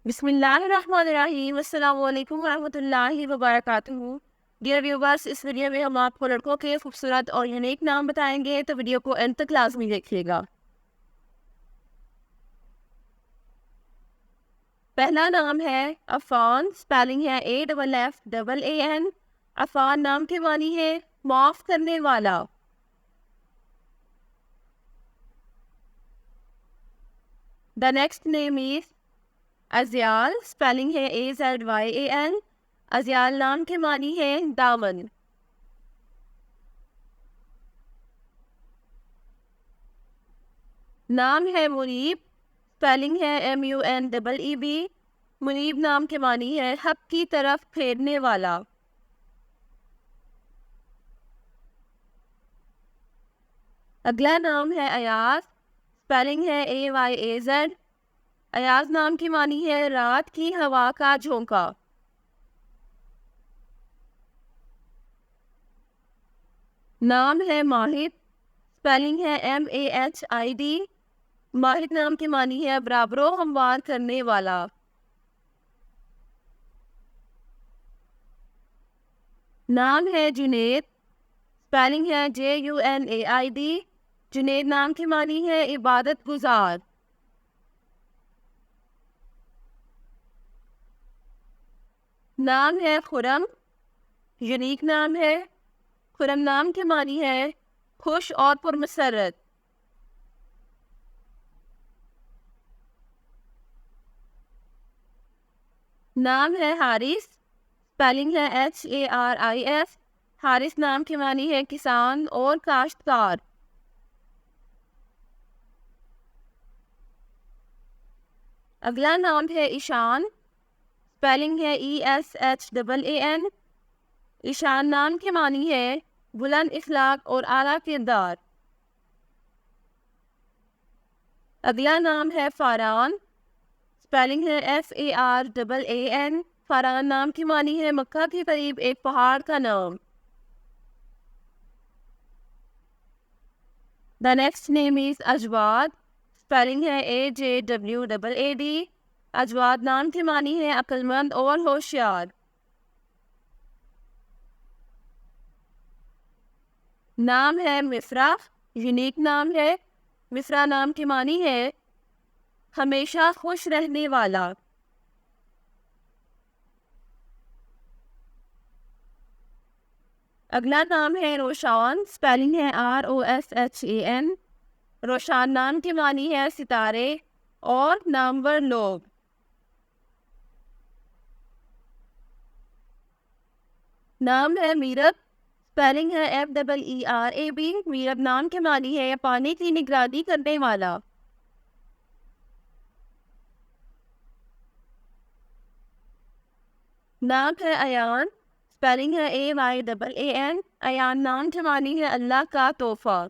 بسم اللہ الرحمن الرحیم، السلام علیکم ورحمۃ اللہ وبرکاتہ۔ ڈیئر ویورس، اس ویڈیو میں ہم آپ کو لڑکوں کے خوبصورت اور یونیک نام بتائیں گے، تو ویڈیو کو اینڈ تک لازمی دیکھیے گا۔ پہلا نام ہے عفان، سپیلنگ ہے AFFAAN۔ عفان نام کے معنی ہے معاف کرنے والا۔ The next name is Azyal, spelling ہے AZYAN۔ ازیال نام کے معنی ہے دامن۔ نام ہے منیب، سپیلنگ ہے MUNEEB۔ منیب نام کے معنی ہے حق کی طرف پھیرنے والا۔ اگلا نام ہے ایاز، سپیلنگ ہے AYAZ۔ ایاز نام کی معنی ہے رات کی ہوا کا جھونکا۔ نام ہے ماہد، سپیلنگ ہے MAHID۔ ماہد نام کی معنی ہے برابر و ہموار کرنے والا۔ نام ہے جنید، سپیلنگ ہے JUNAID۔ جنید نام کی معنی ہے عبادت گزار۔ نام ہے خرم، یونیک نام ہے۔ خرم نام کے معنی ہے خوش اور پرمسرت۔ نام ہے حارث، سپیلنگ ہے HARIS۔ حارث نام کے معنی ہے کسان اور کاشتکار۔ اگلا نام ہے ایشان، سپیلنگ ہے ESHAAN۔ ایشان نام کے معنی ہے بلند اخلاق اور اعلیٰ کردار۔ اگلا نام ہے فاران، سپیلنگ ہے FARAAN۔ فاران نام کی معنی ہے مکہ کے قریب ایک پہاڑ کا نام۔ The next name is Ajwaad, spelling ہے AJWAAD۔ اجواد نام کی معنی ہے عقل مند اور ہوشیار۔ نام ہے مفرح، یونیک نام ہے۔ مفرح نام کی معنی ہے ہمیشہ خوش رہنے والا۔ اگلا نام ہے روشان، سپیلنگ ہے ROSHAN۔ روشان نام کی معنی ہے ستارے اور نامور لوگ۔ نام ہے میرب، سپیلنگ ہے FEERAB۔ میرب نام کے معنی ہے پانی کی نگرانی کرنے والا۔ نام ہے ایان، سپیلنگ ہے AYAAN۔ ایان نام کے معنی ہے اللہ کا تحفہ۔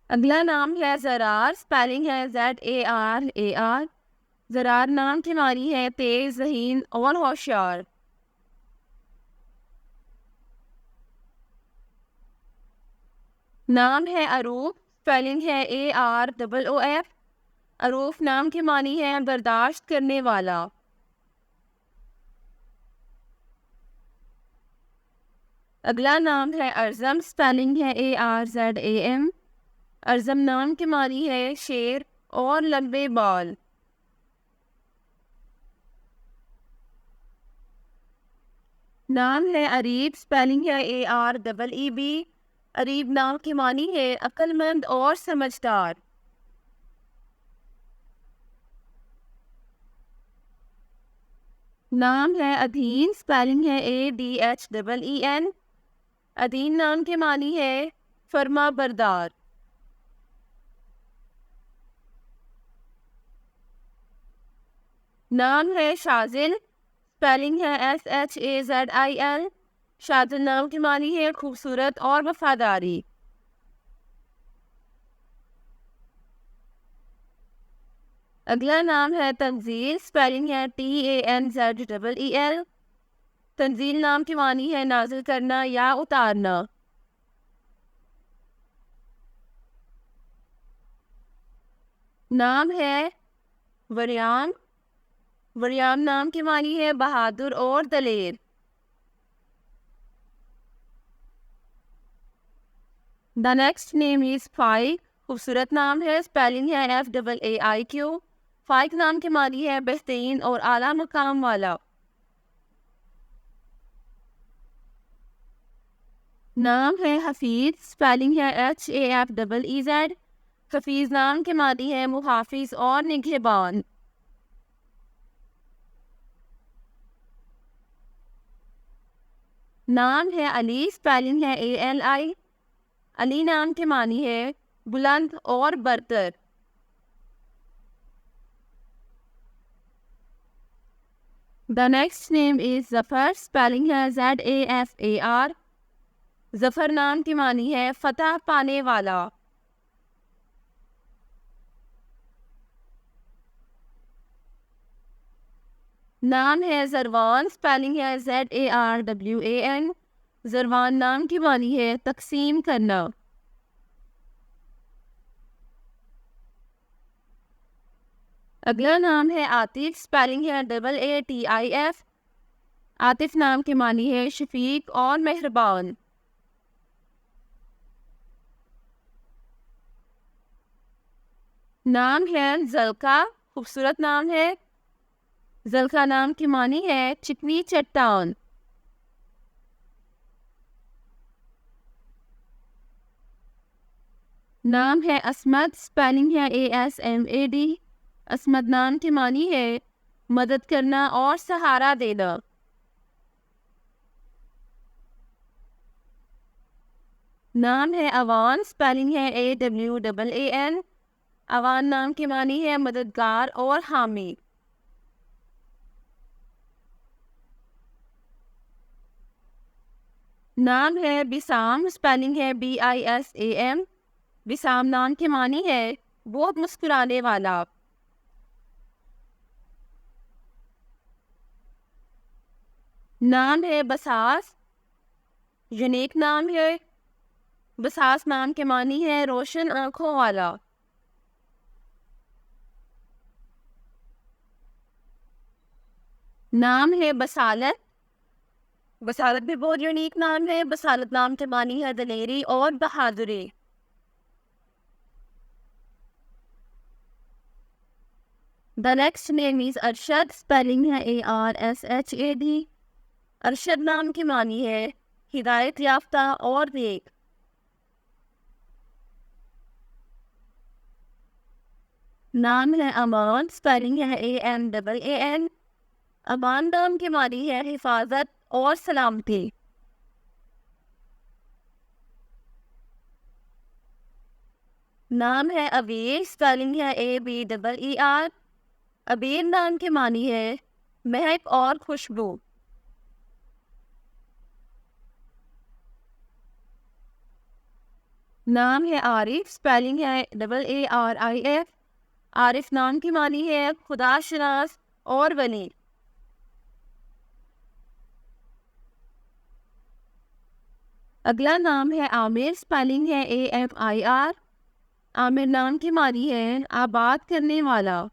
اگلا نام ہے زرار، سپیلنگ ہے ZARAR۔ زرار نام کی معنی ہے تیز، ذہین اور ہوشیار۔ نام ہے عروف، سپیلنگ ہے AROOF۔ عروف نام کی معنی ہے برداشت کرنے والا۔ اگلا نام ہے ارزم، سپیلنگ ہے ARZAM۔ ارزم نام کی معنی ہے شیر اور لمبے بال۔ نام ہے اریب، سپیلنگ ہے AREEB۔ اریب نام کی معنی ہے عقل مند اور سمجھدار۔ نام ہے ادھین، سپیلنگ ہے ADHEEN۔ ادھین نام کے معنی ہے فرما بردار۔ نام ہے شاذل، سپیلنگ ہے SHAZIL۔ شاذل نام کی معنی ہے خوبصورت اور وفاداری۔ اگلا نام ہے تنزیل، سپیلنگ ہے TANZEEL۔ تنزیل نام کی معنی ہے نازل کرنا یا اتارنا۔ نام ہے وریام. وریام نام کے معنی ہے بہادر اور دلیر. The next name is فائق. خوبصورت نام ہے. اسپیلنگ ہے FAAIQ. فائق نام کے معنی ہے بہترین اور اعلیٰ مقام والا. نام ہے حفیظ. اسپیلنگ ہے HAFEEZ. حفیظ نام کے معنی ہے محافظ اور نگہبان. نام ہے علی. اسپیلنگ ہے ALI. علی نام کے معنی ہے بلند اور برتر. The next name is Zafar. Spelling ہے ZAFAR. ظفر نام کی معنی ہے فتح پانے والا. نام ہے زروان. اسپیلنگ ہے ZARWAN. زروان نام کی معنی ہے تقسیم کرنا. اگلا نام ہے عاطف. اسپیلنگ ہے AATIF. عاطف نام کے معنی ہے شفیق اور مہربان. نام ہے زلقہ. خوبصورت نام ہے. زلقہ نام کی معنی ہے چکنی چٹان. نام ہے عصمت. اسپیلنگ ہے ASMAD. عصمت نام کی معنی ہے مدد کرنا اور سہارا دینا. نام ہے اوان. اسپیلنگ ہے AWAAN. اوان نام کی معنی ہے مددگار اور حامی. نام ہے بسام. اسپیلنگ ہے BISAM. بسام نام کی معنی ہے بہت مسکرانے والا. نام ہے بساس. یونیک نام ہے. بساس نام کے معنی ہے روشن آنکھوں والا. نام ہے بسالت. بسالت بھی بہت یونیک نام ہے. بسالت نام کے معنی ہے دلیری اور بہادری. The next name is Arshad. Spelling ہے ARSHAD. ارشد نام کی معنی ہے ہدایت یافتہ اور نیک. نام ہے امان. اسپیلنگ ہے AMAAN. امان نام کی معنی ہے حفاظت اور سلامتی. نام ہے ابیر. اسپیلنگ ہے ABEER. ابیر نام کی معنی ہے مہک اور خوشبو. نام ہے عارف. اسپیلنگ ہے AARIF. عارف نام کی معنی ہے خدا شناس اور ولی. اگلا نام ہے عامر. اسپیلنگ ہے AMIR. عامر نام کی معنی ہے آباد کرنے والا.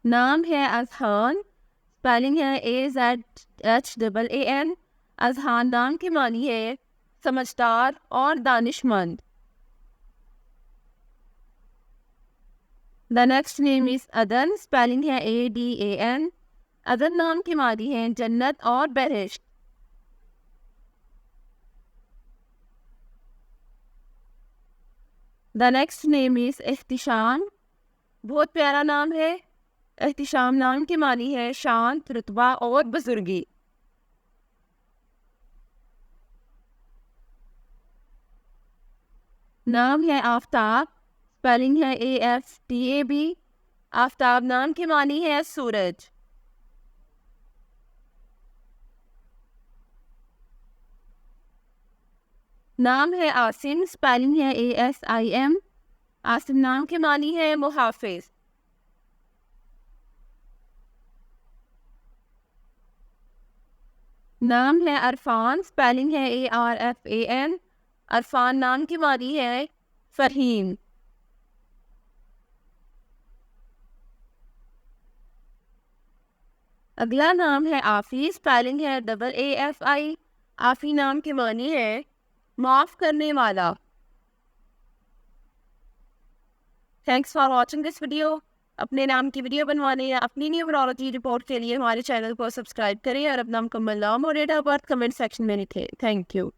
نام ہے اذہان. اسپیلنگ ہے AZHAAN. اذہان نام کی معنی ہے سمجھدار اور دانش مند. The next name is عدن. اسپیلنگ ہے ADAN. عدن نام کی معنی ہے جنت اور بہشت. The next name is Ehtesham. بہت پیارا نام ہے. احتشام نام کی معنی ہے شانت، رتبہ اور بزرگی. نام ہے آفتاب. اسپیلنگ ہے AFTAB. آفتاب نام کی معنی ہے سورج. نام ہے عاصم. اسپیلنگ ہے ASIM. عاصم نام کی معنی ہے محافظ. نام ہے عرفان. اسپیلنگ ہے ARFAN. عرفان نام کی معنی ہے فرحین. اگلا نام ہے آفی، اسپیلنگ ہے AAFI. آفی نام کے معنی ہے معاف کرنے والا. Thanks for watching this video. اپنے نام کی ویڈیو بنوانے یا اپنی نیورولوجی رپورٹ کے لیے ہمارے چینل کو سبسکرائب کریں اور اپنا مکمل نام اور date of birth comment section میں لکھیں. Thank you.